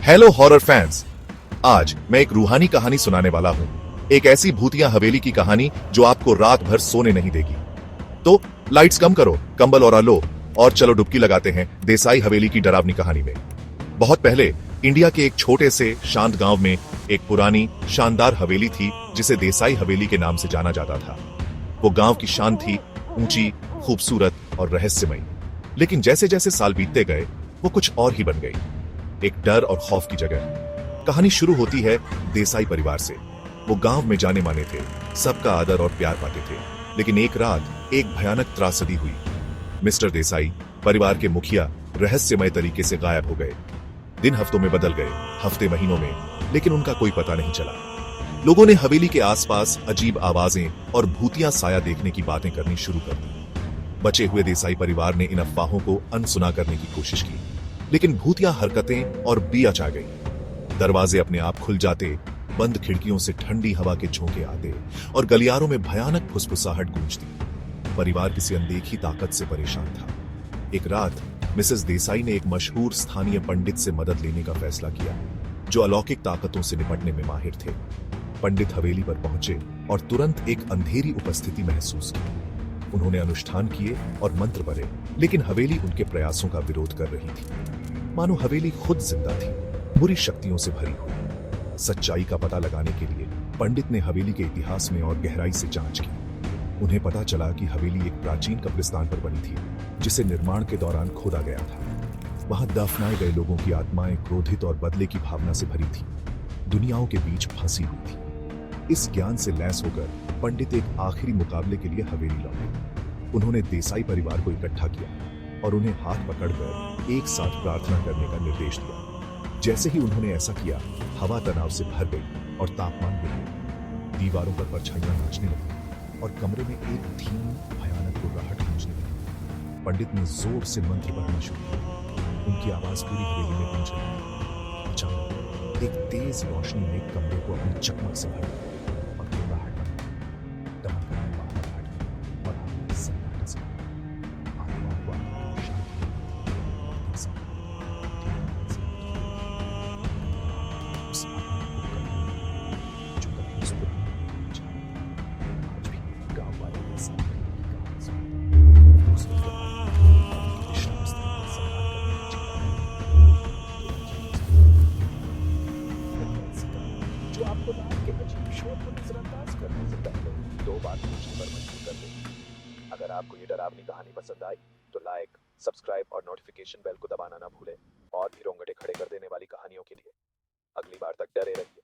Hello horror fans. आज मैं एक रूहानी कहानी सुनाने वाला हूँ। एक ऐसी भूतिया हवेली की कहानी जो आपको रात भर सोने नहीं देगी। तो लाइट्स कम करो, कंबल और लो और चलो डुबकी लगाते हैं देसाई हवेली की डरावनी कहानी में। बहुत पहले इंडिया के एक छोटे से शांत गांव में एक पुरानी शानदार हवेली थी जिसे देसाई हवेली के नाम से जाना जाता था। वो गांव की शान थी, ऊंची, खूबसूरत और रहस्यमयी। लेकिन जैसे जैसे साल बीतते गए वो कुछ और ही बन गई, एक डर और खौफ की जगह। कहानी शुरू होती है देसाई परिवार से। वो गांव में जाने माने थे, सबका आदर और प्यार पाते थे। लेकिन एक रात एक भयानक त्रासदी हुई। मिस्टर देसाई, परिवार के मुखिया, रहस्यमय तरीके से गायब हो गए। दिन हफ्तों में बदल गए, हफ्ते महीनों में, लेकिन उनका कोई पता नहीं चला। लोगों ने हवेली के आसपास अजीब आवाजें और भूतिया साया देखने की बातें करनी शुरू कर दी। बचे हुए देसाई परिवार ने इन अफवाहों को अनसुना करने की कोशिश की, लेकिन भूतिया हरकतें और बिया आ गई। दरवाजे अपने आप खुल जाते, बंद खिड़कियों से ठंडी हवा के झोंके आते और गलियारों में भयानक फुसफुसाहट गूंजती। परिवार किसी अनदेखी ताकत से परेशान था। एक रात मिसेस देसाई ने एक मशहूर स्थानीय पंडित से मदद लेने का फैसला किया, जो अलौकिक ताकतों से निपटने में माहिर थे। पंडित हवेली पर पहुंचे और तुरंत एक अंधेरी उपस्थिति महसूस की। उन्होंने अनुष्ठान किए और मंत्र पढ़े, लेकिन हवेली उनके प्रयासों का विरोध कर रही थी। मानो हवेली खुद जिंदा थी, बुरी शक्तियों से भरी हुई। सच्चाई का पता लगाने के लिए पंडित ने हवेली के इतिहास में और गहराई से जांच की। उन्हें पता चला कि हवेली एक प्राचीन कब्रिस्तान पर बनी थी, जिसे निर्माण के दौरान खोदा गया था। वहां दफनाए गए लोगों की आत्माएं क्रोधित और बदले की भावना से भरी थी, दुनियाओं के बीच फंसी हुई थी। इस ज्ञान से लैस होकर पंडित एक आखिरी मुकाबले के लिए हवेली लौटे। उन्होंने देसाई परिवार को इकट्ठा किया और उन्हें हाथ पकड़कर एक साथ प्रार्थना करने का निर्देश दिया। जैसे ही उन्होंने ऐसा किया, हवा तनाव से भर गई और तापमान गिर गया। दीवारों पर परछाइयां नाचने लगी और कमरे में एक धीमी भयानक गुर्राहट गूंजने लगी। पंडित ने जोर से मंत्र पढ़ना शुरू किया। उनकी आवाज पूरी हवेली में गूंज रही। अचानक एक तेज रोशनी ने कमरे को अपनी चकमक से भर दिया और गुर्राहट दमकने बाहर हट गई और आगे सन्नाटा से आत्माओं को आने की शांति और देसाई उस आत्मा को कभी जो कभी उस पुरानी हवेली में जाए। आज भी गांव वाले देसाई की कहानी सुनते हैं। उस वक्त उनकी विश्राम स्थल का सम्मान करने की चिंता जो आपको रात के अजीब शोर को नजरअंदाज करने से पहले दो बात पूछने पर मजबूर कर दें। अगर आपको ये डरावनी कहानी पसंद आई तो लाइक, सब्सक्राइब और नोटिफिकेशन बेल को दबाना ना भूलें। और भी रोंगटे खड़े कर देने वाली कहानियों के लिए अगली बार तक डरे रहिए।